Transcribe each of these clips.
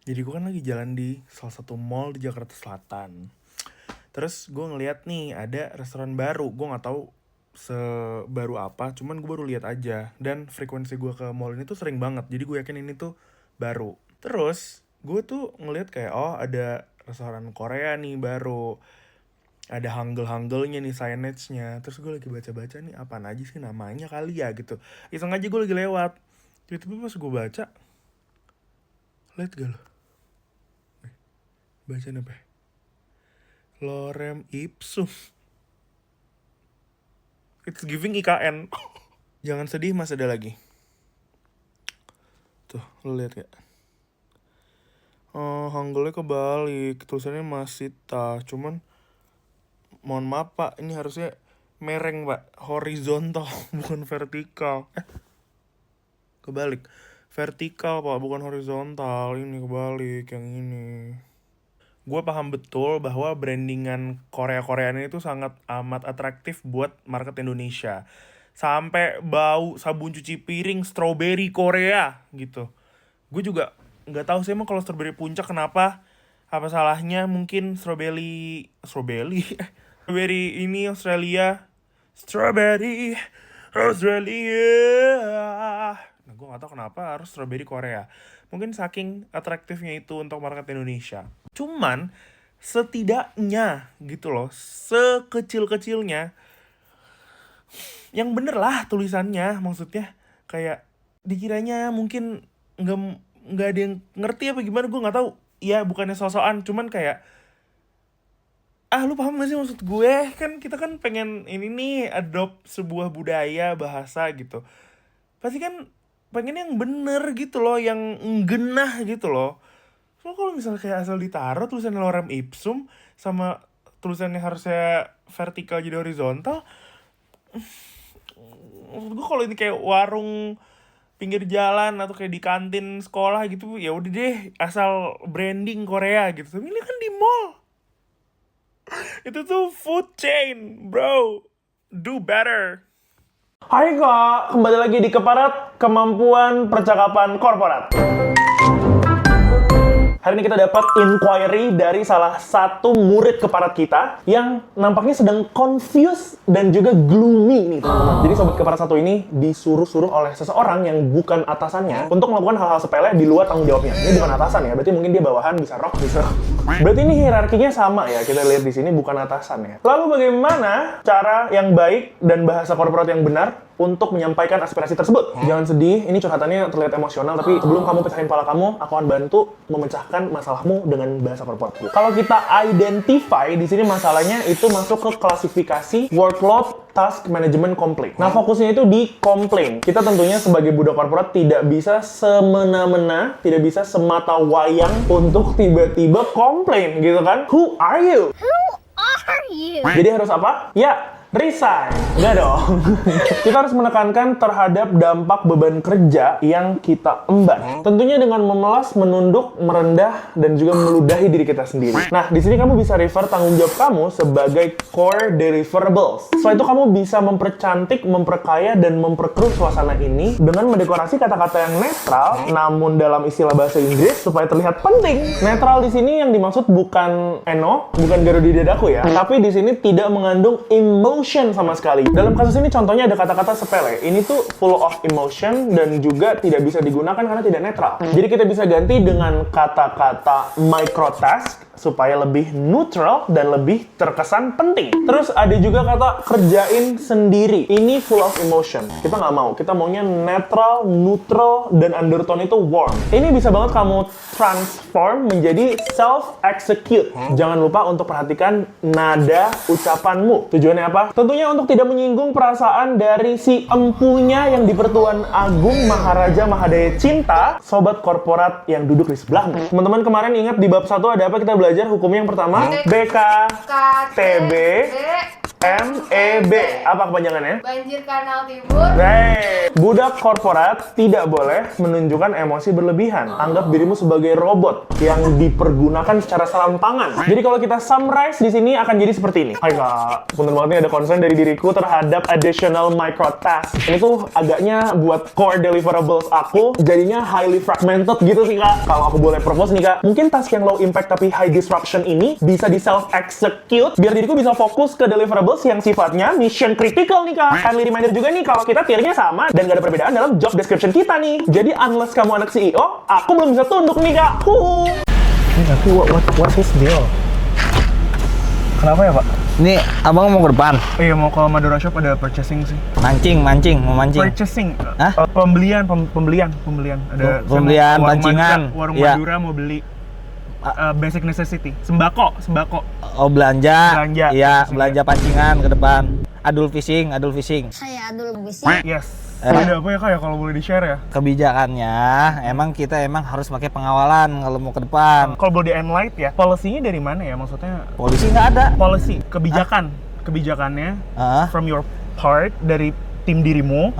Jadi gue kan lagi jalan di salah satu mall di Jakarta Selatan. Terus gue ngeliat nih ada restoran baru. Gue nggak tahu sebaru apa, cuman gue baru lihat aja. Dan frekuensi gue ke mall ini tuh sering banget. Jadi gue yakin ini tuh baru. Terus gue tuh ngeliat kayak oh ada restoran Korea nih baru. Ada hangul-hangulnya nih, signage-nya. Terus gue lagi baca-baca nih apaan aja sih namanya kali ya gitu. Iseng aja gue lagi lewat. Tiba-tiba pas gue baca, liat gak lo? Baca apa? Lorem ipsum. It's giving IKN. Jangan sedih, masih ada lagi. Tuh, lo lihat ya. Oh, hangulnya kebalik. Tulisannya Masita. Cuman, mohon maaf pak, ini harusnya mereng pak. Horizontal, bukan vertikal. Kebalik. Vertikal pak, bukan horizontal. Ini kebalik, yang ini. Gue paham betul bahwa brandingan Korea-Koreaan itu sangat amat atraktif buat market Indonesia. Sampai bau sabun cuci piring strawberry Korea gitu. Gue juga nggak tahu sih emang kalau strawberry puncak kenapa. Apa salahnya mungkin strawberry ini Australia. Strawberry Australia. Nah, gue nggak tahu kenapa harus strawberry Korea. Mungkin saking atraktifnya itu untuk market Indonesia. Cuman setidaknya gitu loh, sekecil-kecilnya yang bener lah tulisannya, maksudnya kayak dikiranya mungkin nggak nggak ada yang ngerti apa gimana, gue nggak tahu ya, bukannya sosokan, cuman kayak lu paham gak sih maksud gue? Kan kita kan pengen ini nih adopt sebuah budaya bahasa gitu, pasti kan pengen yang bener gitu loh, yang genah gitu loh. So kalau misalnya kayak asal ditaruh tulisannya lorem ipsum sama tulisannya harusnya vertikal jadi horizontal, maksud gue kalau ini kayak warung pinggir jalan atau kayak di kantin sekolah gitu, ya udah deh asal branding Korea gitu. Tapi ini kan di mall. Itu tuh food chain, bro. Do better. Hai kak, kembali lagi di Keparat, Kemampuan Percakapan Korporat. Hari ini kita dapat inquiry dari salah satu murid keparat kita yang nampaknya sedang confused dan juga gloomy nih teman-teman. Jadi sobat keparat satu ini disuruh-suruh oleh seseorang yang bukan atasannya untuk melakukan hal-hal sepele di luar tanggung jawabnya. Ini bukan atasan ya, berarti mungkin dia bawahan, bisa rock, bisa. Berarti ini hierarkinya sama ya, kita lihat di sini bukan atasan ya. Lalu bagaimana cara yang baik dan bahasa korporat yang benar untuk menyampaikan aspirasi tersebut? Jangan sedih, ini curhatannya terlihat emosional, tapi sebelum kamu pecahin kepala kamu, aku akan bantu memecahkan masalahmu dengan bahasa korporat. Kalau kita identify di sini masalahnya itu masuk ke klasifikasi workload task management complaint. Nah, fokusnya itu di complaint. Kita tentunya sebagai budak korporat tidak bisa semena-mena, tidak bisa semata wayang untuk tiba-tiba komplain gitu kan. Who are you? Jadi harus apa? Ya, resign. Enggak dong. Kita harus menekankan terhadap dampak beban kerja yang kita emban. Tentunya dengan memelas, menunduk, merendah, dan juga meludahi diri kita sendiri. Nah, di sini kamu bisa refer tanggung jawab kamu sebagai core deliverables. Setelah itu kamu bisa mempercantik, memperkaya, dan memperkeruh suasana ini dengan mendekorasi kata-kata yang netral, namun dalam istilah bahasa Inggris supaya terlihat penting. Netral di sini yang dimaksud bukan Eno, bukan garu di dadaku ya, tapi di sini tidak mengandung emotion sama sekali. Dalam kasus ini contohnya ada kata-kata sepele. Ini tuh full of emotion dan juga tidak bisa digunakan karena tidak netral. Jadi kita bisa ganti dengan kata-kata microtask supaya lebih neutral dan lebih terkesan penting. Terus ada juga kata kerjain sendiri. Ini full of emotion. Kita nggak mau. Kita maunya netral, neutral, dan undertone itu warm. Ini bisa banget kamu transform menjadi self-execute. Jangan lupa untuk perhatikan nada ucapanmu. Tujuannya apa? Tentunya untuk tidak menyinggung perasaan dari si empunya yang di Pertuan Agung Maharaja Mahadaya Cinta, sobat korporat yang duduk di sebelahmu. Teman-teman kemarin ingat di bab 1 ada apa kita belajar? Hukumnya yang pertama, BKTB MEB. Apa kepanjangannya? Banjir Kanal Timur. Budak korporat tidak boleh menunjukkan emosi berlebihan. Anggap dirimu sebagai robot yang dipergunakan secara serampangan. Jadi kalau kita summarize di sini akan jadi seperti ini. Hai kak, punten banget nih ada concern dari diriku terhadap additional micro task. Ini tuh agaknya buat core deliverables aku jadinya highly fragmented gitu sih kak. Kalau aku boleh propose nih kak, mungkin task yang low impact tapi high disruption ini bisa di self execute biar diriku bisa fokus ke deliverables yang sifatnya mission critical nih kak. Friendly reminder juga nih kalau kita tiernya sama dan gak ada perbedaan dalam job description kita nih. Jadi unless kamu anak CEO, aku belum bisa tunduk nih kak. Tapi what's his deal? Kenapa ya pak? Ini abang mau ke depan? Iya, mau ke Madura Shop ada purchasing sih. Mancing, mau mancing. Purchasing? Hah? Pembelian. Ada Pembelian, warung pancingan. Warung Iya. Madura mau beli basic necessity. Sembako. Oh belanja. Belanja. Iya, belanja pancingan ke depan. Adul fishing. Saya Adul Bising. Yes. Ada apa ya kak ya kalau boleh di-share ya? Kebijakannya, kita harus pakai pengawalan kalau mau ke depan. Kalau boleh di-enlight ya, policy-nya dari mana ya? Maksudnya Polisi nggak ada. policy, kebijakannya from your part dari tim dirimu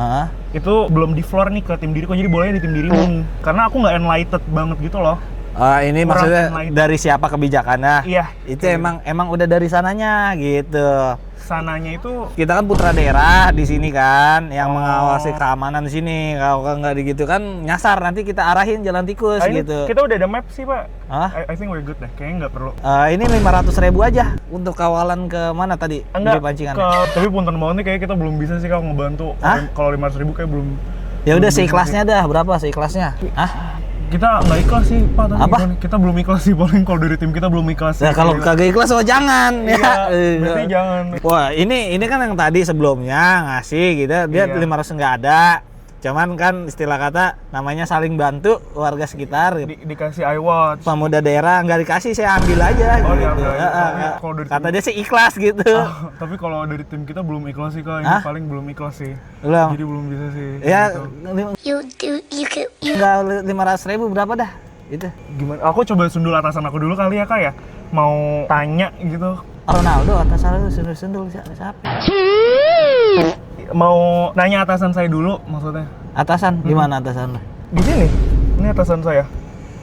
itu belum di floor nih ke tim diriku, jadi bolehnya di tim dirimu nih. Karena aku nggak enlightened banget gitu loh. Ini Kurang maksudnya enlightened. dari siapa kebijakannya? Iya. Itu emang udah dari sananya gitu. Sananya itu Kita kan putra daerah di sini kan, yang mengawasi keamanan di sini. Kalau nggak gitu kan nyasar, nanti kita arahin jalan tikus ini gitu. kita udah ada map sih pak. Hah? I think we're good deh, kayaknya nggak perlu. Ini 500.000 aja untuk kawalan ke mana tadi? Enggak, Beli pancingan. tapi punten banget nih kayak kita belum bisa sih kalau ngebantu. Hah? Kalau 500.000 kayak belum. Ya udah belum bisa seikhlasnya dah, berapa seikhlasnya? Hah? Kita nggak ikhlas sih pak. Tadi Apa? kita belum ikhlas sih, paling kalau dari tim kita belum ikhlas. Ya kalau kagak ikhlas oh jangan Iya, ya. berarti jangan. Wah, ini kan yang tadi sebelumnya ngasih gitu, dia Iya. 500 nggak ada. Cuman kan istilah kata namanya saling bantu warga sekitar. Dikasih iWatch. Pemuda daerah nggak dikasih, saya ambil aja Oh, gitu. diambil aja. Heeh. Kalau dari Kata tim- dia sih ikhlas gitu. Tapi kalau dari tim kita belum ikhlas sih kak. Ini Hah? paling belum ikhlas sih. Belum. Jadi belum bisa sih. Ya, Gitu. nggak 500.000 berapa dah? Itu. Gimana? Aku coba sundul atasan aku dulu kali ya kak ya. Mau tanya gitu. Ronaldo atas salah lu sundul siapa? Mau nanya atasan saya dulu maksudnya. Atasan gimana atasan lu? Di sini. Ini atasan saya.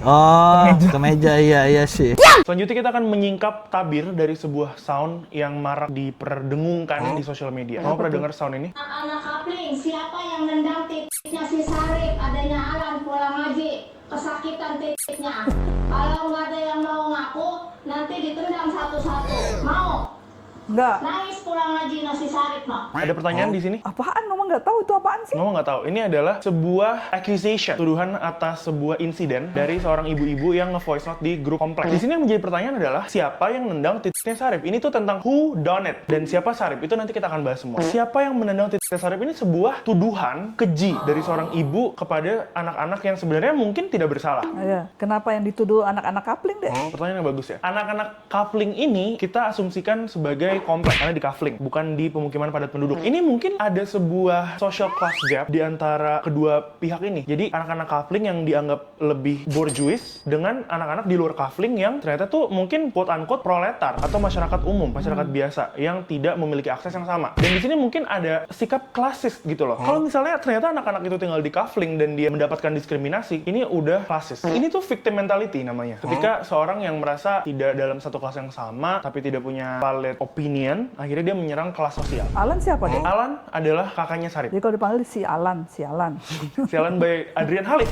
Oh, Kemeja. kemeja iya sih. Selanjutnya kita akan menyingkap tabir dari sebuah sound yang marak diperdengungkan di sosial media. Kamu pernah dengar sound ini? Anak-anak kapling, siapa yang nendang titiknya si Sarip? Adanya Alan pulang ngaji, kesakitan titiknya. Kalau nggak ada yang mau ngaku, nanti ditendang satu-satu. Mau? Enggak. Nangis pulang ngaji nasi Sarip mah. Ada pertanyaan di sini? Apaan? Mama nggak tahu itu apaan sih? Mama nggak tahu. Ini adalah sebuah accusation, tuduhan atas sebuah insiden dari seorang ibu-ibu yang nge-voice note di grup kompleks. Di sini yang menjadi pertanyaan adalah siapa yang nendang titiknya Sarip? Ini tuh tentang who done it dan siapa Sarip. Itu nanti kita akan bahas semua. Siapa yang menendang titiknya Sarip ini sebuah tuduhan keji dari seorang ibu kepada anak-anak yang sebenarnya mungkin tidak bersalah. Iya. Kenapa yang dituduh anak-anak kapling deh? Pertanyaan yang bagus ya. Anak-anak kafling ini kita asumsikan sebagai kompleks karena di kafling, bukan di pemukiman padat penduduk. Ini mungkin ada sebuah social class gap di antara kedua pihak ini. Jadi anak-anak kafling yang dianggap lebih bourgeois dengan anak-anak di luar kafling yang ternyata tuh mungkin quote unquote proletar atau masyarakat umum, masyarakat biasa yang tidak memiliki akses yang sama. Dan di sini mungkin ada sikap klasis gitu loh. Kalau misalnya ternyata anak-anak itu tinggal di kafling dan dia mendapatkan diskriminasi, ini udah klasis. Ini tuh victim mentality namanya. Ketika seorang yang merasa tidak dalam satu kelas yang sama tapi tidak punya valid opinion, akhirnya dia menyerang kelas sosial. Alan siapa deh? Alan adalah kakaknya Sarip. Jadi kalau dipanggil si Alan. Sialan by Adrian Halif.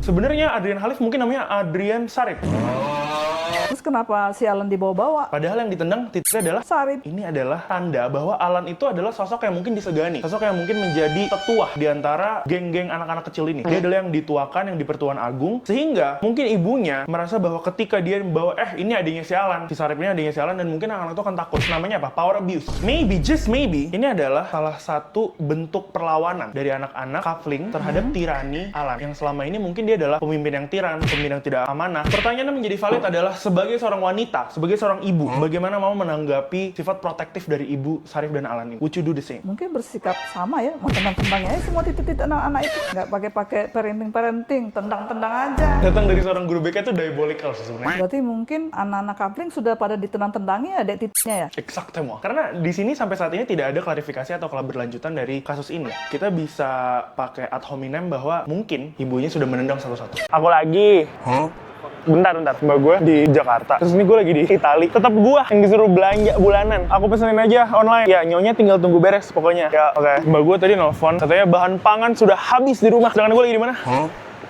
Sebenarnya Adrian Halif mungkin namanya Adrian Sarip. Terus kenapa si Alan dibawa-bawa? Padahal yang ditendang titiknya adalah Sarip. ini adalah tanda bahwa Alan itu adalah sosok yang mungkin disegani. Sosok yang mungkin menjadi tetua di antara geng-geng anak-anak kecil ini. Dia adalah yang dituakan, yang di pertuan agung. Sehingga mungkin ibunya merasa bahwa ketika dia membawa, ini adiknya si Alan. Si Sarip ini adiknya si Alan, dan mungkin anak-anak itu akan takut. Namanya apa? Power abuse. Maybe, just maybe, ini adalah salah satu bentuk perlawanan dari anak-anak kafling terhadap tirani Alan. Yang selama ini mungkin dia adalah pemimpin yang tiran, pemimpin yang tidak amanah. Pertanyaannya menjadi valid adalah sebagai seorang wanita, sebagai seorang ibu, bagaimana mau menanggapi sifat protektif dari ibu Sarif dan Alan ini? Would you do the same? Mungkin bersikap sama ya, mau tendang-tendangnya aja semua titik-titik anak-anak itu. Nggak pakai parenting, tendang-tendang aja. Datang dari seorang guru BK itu diabolical sebenarnya. Berarti mungkin anak-anak kapling sudah pada ditendang-tendangi ya dek titiknya ya? Exactement. Karena di sini sampai saat ini tidak ada klarifikasi atau keberlanjutan dari kasus ini. Kita bisa pakai ad hominem bahwa mungkin ibunya sudah menendang satu-satu. Aku lagi. Bentar, mbak gue di Jakarta. Terus ini gue lagi di Itali. Tetap gue yang disuruh belanja bulanan. Aku pesenin aja online. Ya, nyonya tinggal tunggu beres pokoknya. Ya, oke. Mbak gue tadi nelfon, katanya bahan pangan sudah habis di rumah. Sedangkan gue lagi di mana?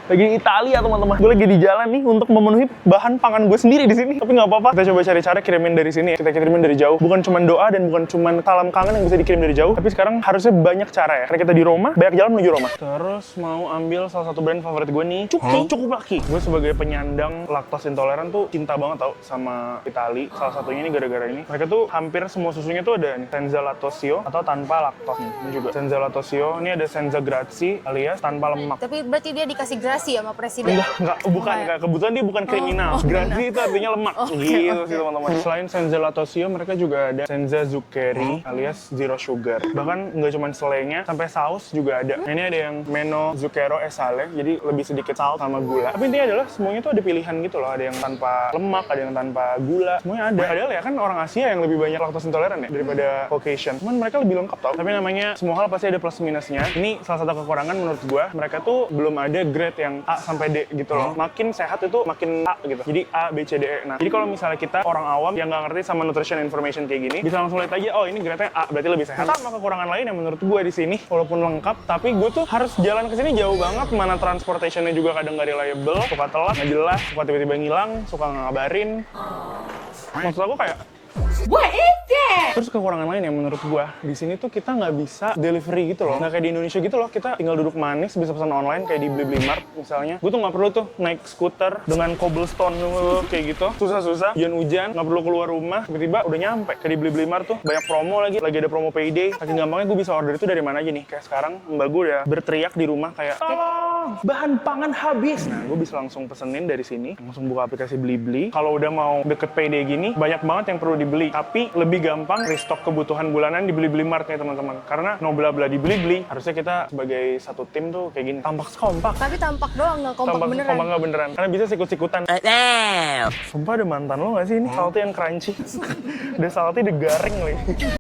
Lagi di Italia, teman-teman. Gue lagi di jalan nih untuk memenuhi bahan pangan gue sendiri di sini. Tapi nggak apa-apa. Kita coba cari cara kirimin dari sini. Kita kirimin dari jauh. Bukan cuma doa dan bukan cuma salam kangen yang bisa dikirim dari jauh. Tapi sekarang harusnya banyak cara ya. Karena kita di Roma, banyak jalan menuju Roma. Terus mau ambil salah satu brand favorit gue nih, Cukup Laki. Gue sebagai penyandang laktos intoleran tuh cinta banget tau sama Itali. Salah satunya ini gara-gara ini. Mereka tuh hampir semua susunya tuh ada nih. Senza Lattosio atau tanpa laktos. Ini juga Senza Lattosio. Ini ada Senza Grazie alias tanpa lemak. Tapi berarti dia dikasih grasi sama presiden? Enggak, bukan. Kebetulan dia bukan kriminal. Grazie itu artinya lemak. Gitu sih teman-teman. Selain Senza Lattosio, mereka juga ada Senza Zuccheri alias zero sugar. Bahkan nggak cuma selainya, sampai saus juga ada. Nah, ini ada yang Meno Zucchero e Sale, jadi lebih sedikit salt sama gula. Tapi intinya adalah semuanya tuh ada pilihan gitu loh. Ada yang tanpa lemak, ada yang tanpa gula. Semuanya ada. Padahal ya kan orang Asia yang lebih banyak laktos intoleran ya daripada Caucasian. Cuman mereka lebih lengkap tau. Tapi namanya semua hal pasti ada plus minusnya. Ini salah satu kekurangan menurut gua. Mereka tuh belum ada grade yang A sampai D gitu loh. Makin sehat itu makin A gitu. Jadi A, B, C, D, E. Nah, jadi kalau misalnya kita orang awam yang nggak ngerti sama nutrition information kayak gini, bisa langsung lihat aja, oh ini grade-nya A, berarti lebih sehat. Sama kekurangan lain yang menurut gue di sini, walaupun lengkap, tapi gue tuh harus jalan ke sini jauh banget. Mana transportationnya juga kadang nggak reliable, suka telat, nggak jelas, suka tiba-tiba ngilang, suka nggak ngabarin. Maksud aku kayak, terus kekurangan lain yang menurut gua di sini tuh kita nggak bisa delivery gitu loh, nggak kayak di Indonesia gitu loh. Kita tinggal duduk manis bisa pesan online kayak di Blibli Mart misalnya. Gue tuh nggak perlu tuh naik skuter dengan cobblestone kayak gitu, susah-susah, hujan-hujan, nggak perlu keluar rumah, tiba-tiba udah nyampe. Kayak di Blibli Mart tuh banyak promo lagi ada promo payday. Saking gampangnya gue bisa order itu dari mana aja nih. Kayak sekarang mbak gue udah berteriak di rumah kayak, tolong bahan pangan habis. Nah, gue bisa langsung pesenin dari sini, langsung buka aplikasi Blibli. Kalau udah mau deket payday gini, banyak banget yang perlu dibeli. Tapi lebih gampang restock kebutuhan bulanan di Blibli Mart nih teman-teman. Karena no bla-bla di Blibli, harusnya kita sebagai satu tim tuh kayak gini. Tampak kompak. Tapi tampak doang, nggak kompak beneran. Kompak nggak beneran. Karena bisa sikut-sikutan. Sumpah ada mantan lo nggak sih ini? Salty yang crunchy. Udah salty, udah garing lagi.